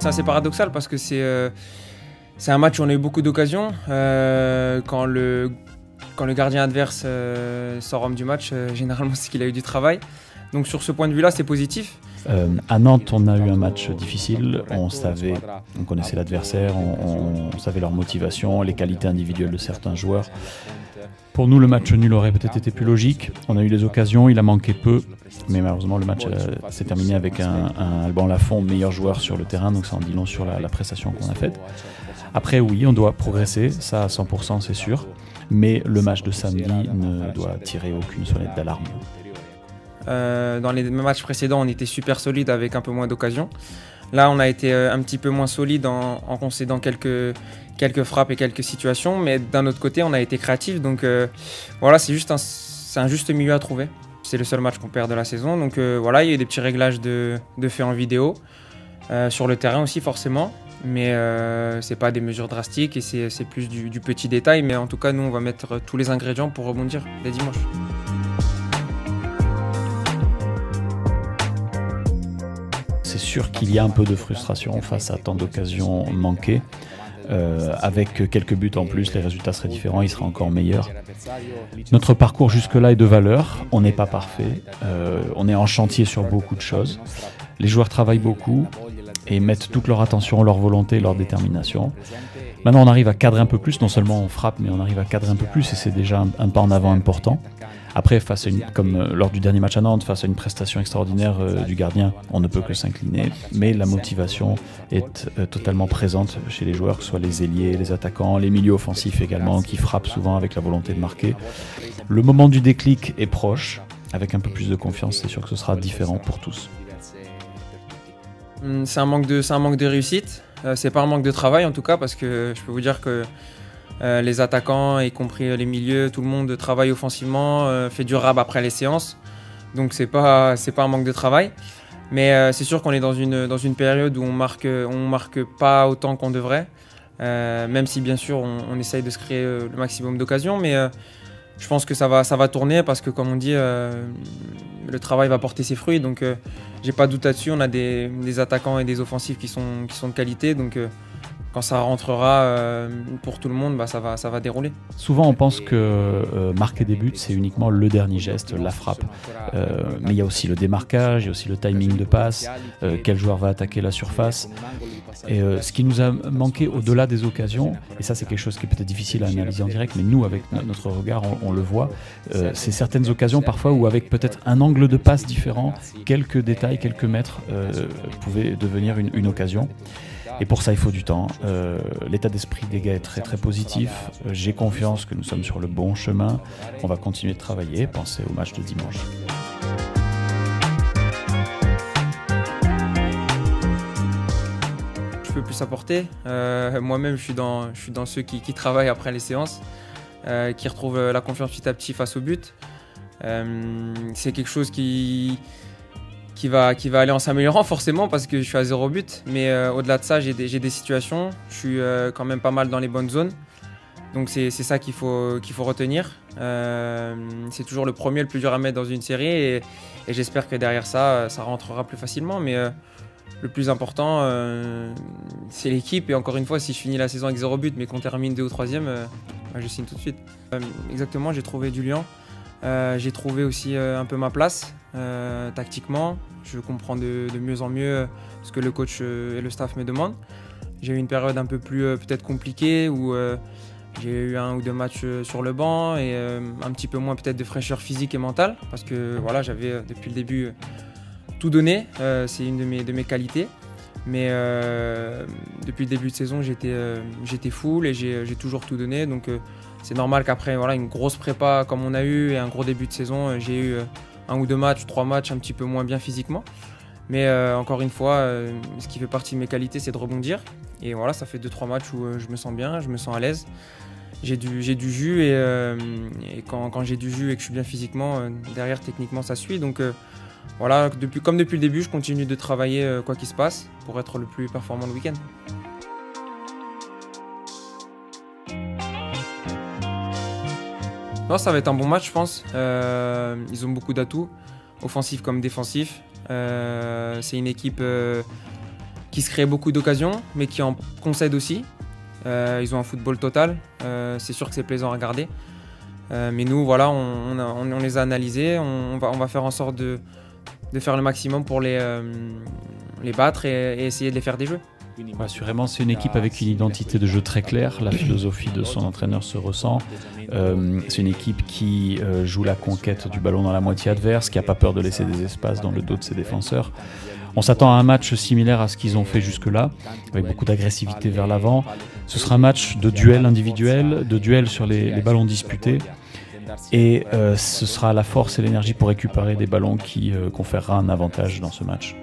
assez paradoxal parce que c'est un match où on a eu beaucoup d'occasions. Quand le gardien adverse sort homme du match, généralement c'est qu'il a eu du travail. Donc sur ce point de vue-là, c'est positif. À Nantes, on a eu un match difficile. On connaissait l'adversaire, on savait leur motivation, les qualités individuelles de certains joueurs. Pour nous, le match nul aurait peut-être été plus logique. On a eu les occasions, il a manqué peu. Mais malheureusement, le match s'est terminé avec un Alban Lafont meilleur joueur sur le terrain. Donc ça en dit long sur la prestation qu'on a faite. Après, oui, on doit progresser, ça à 100%, c'est sûr. Mais le match de samedi ne doit tirer aucune sonnette d'alarme. Dans les matchs précédents, on était super solide avec un peu moins d'occasions. Là, on a été un petit peu moins solide en concédant quelques frappes et quelques situations. Mais d'un autre côté, on a été créatif. Donc voilà, c'est un juste milieu à trouver. C'est le seul match qu'on perd de la saison. Donc voilà, il y a eu des petits réglages de fait en vidéo. Sur le terrain aussi, forcément. Mais c'est pas des mesures drastiques et c'est plus du petit détail. Mais en tout cas, nous, on va mettre tous les ingrédients pour rebondir dès dimanche. C'est sûr qu'il y a un peu de frustration face à tant d'occasions manquées. Avec quelques buts en plus, les résultats seraient différents, ils seraient encore meilleurs. Notre parcours jusque-là est de valeur, on n'est pas parfait, on est en chantier sur beaucoup de choses. Les joueurs travaillent beaucoup et mettent toute leur attention, leur volonté, leur détermination. Maintenant, on arrive à cadrer un peu plus, non seulement on frappe, mais on arrive à cadrer un peu plus et c'est déjà un pas en avant important. Après, comme lors du dernier match à Nantes, face à une prestation extraordinaire du gardien, on ne peut que s'incliner. Mais la motivation est totalement présente chez les joueurs, que ce soit les ailiers, les attaquants, les milieux offensifs également, qui frappent souvent avec la volonté de marquer. Le moment du déclic est proche. Avec un peu plus de confiance, c'est sûr que ce sera différent pour tous. C'est un manque de réussite. C'est pas un manque de travail en tout cas, parce que je peux vous dire que les attaquants, y compris les milieux, tout le monde travaille offensivement, fait du rab après les séances. Donc c'est pas un manque de travail. Mais c'est sûr qu'on est dans une période où on marque pas autant qu'on devrait. Même si bien sûr on essaye de se créer le maximum d'occasions. Mais je pense que ça va tourner parce que comme on dit, le travail va porter ses fruits. Donc j'ai pas de doute là-dessus. On a des attaquants et des offensifs qui sont de qualité. Donc quand ça rentrera pour tout le monde, ça va dérouler. Souvent, on pense que marquer des buts, c'est uniquement le dernier geste, la frappe. Mais il y a aussi le démarquage, il y a aussi le timing de passe, quel joueur va attaquer la surface. Et ce qui nous a manqué au-delà des occasions, et ça c'est quelque chose qui est peut-être difficile à analyser en direct, mais nous, avec notre regard, on le voit, c'est certaines occasions parfois où avec peut-être un angle de passe différent, quelques détails, quelques mètres pouvaient devenir une occasion. Et pour ça, il faut du temps. L'état d'esprit des gars est très très positif. J'ai confiance que nous sommes sur le bon chemin. On va continuer de travailler. Pensez au match de dimanche. Je peux plus apporter. Moi-même, je suis dans ceux qui travaillent après les séances, qui retrouvent la confiance petit à petit face au but. C'est quelque chose qui va aller en s'améliorant forcément parce que je suis à 0 but. Mais au-delà de ça, j'ai des situations. Je suis quand même pas mal dans les bonnes zones. Donc c'est ça qu'il faut retenir. C'est toujours le premier, le plus dur à mettre dans une série. Et j'espère que derrière ça rentrera plus facilement. Mais le plus important, c'est l'équipe. Et encore une fois, si je finis la saison avec 0 but mais qu'on termine 2 ou 3e, je signe tout de suite. Exactement, j'ai trouvé du lien. J'ai trouvé aussi un peu ma place tactiquement. Je comprends de mieux en mieux ce que le coach et le staff me demandent. J'ai eu une période un peu plus peut-être compliquée où j'ai eu 1 ou 2 matchs sur le banc et un petit peu moins peut-être de fraîcheur physique et mentale parce que voilà, j'avais depuis le début tout donné. C'est une de mes qualités. Mais depuis le début de saison, j'étais full et j'ai toujours tout donné. Donc c'est normal qu'après une grosse prépa comme on a eu et un gros début de saison, j'ai eu 1 ou 2 matchs, 3 matchs un petit peu moins bien physiquement. Mais encore une fois, ce qui fait partie de mes qualités, c'est de rebondir. Et voilà, ça fait 2-3 matchs où je me sens bien, je me sens à l'aise. J'ai du jus et quand j'ai du jus et que je suis bien physiquement, derrière techniquement ça suit. Donc voilà, comme depuis le début, je continue de travailler quoi qu'il se passe pour être le plus performant le week-end. Non, ça va être un bon match, je pense. Ils ont beaucoup d'atouts, offensifs comme défensifs. C'est une équipe qui se créent beaucoup d'occasions, mais qui en concèdent aussi. Ils ont un football total, c'est sûr que c'est plaisant à regarder. Mais nous, voilà, on les a analysés, on va faire en sorte de faire le maximum pour les battre et essayer de les faire des jeux. Assurément, c'est une équipe avec une identité de jeu très claire. La philosophie de son entraîneur se ressent. C'est une équipe qui joue la conquête du ballon dans la moitié adverse, qui n'a pas peur de laisser des espaces dans le dos de ses défenseurs. On s'attend à un match similaire à ce qu'ils ont fait jusque-là, avec beaucoup d'agressivité vers l'avant. Ce sera un match de duel individuel, de duel sur les ballons disputés. Et ce sera la force et l'énergie pour récupérer des ballons qui conférera un avantage dans ce match.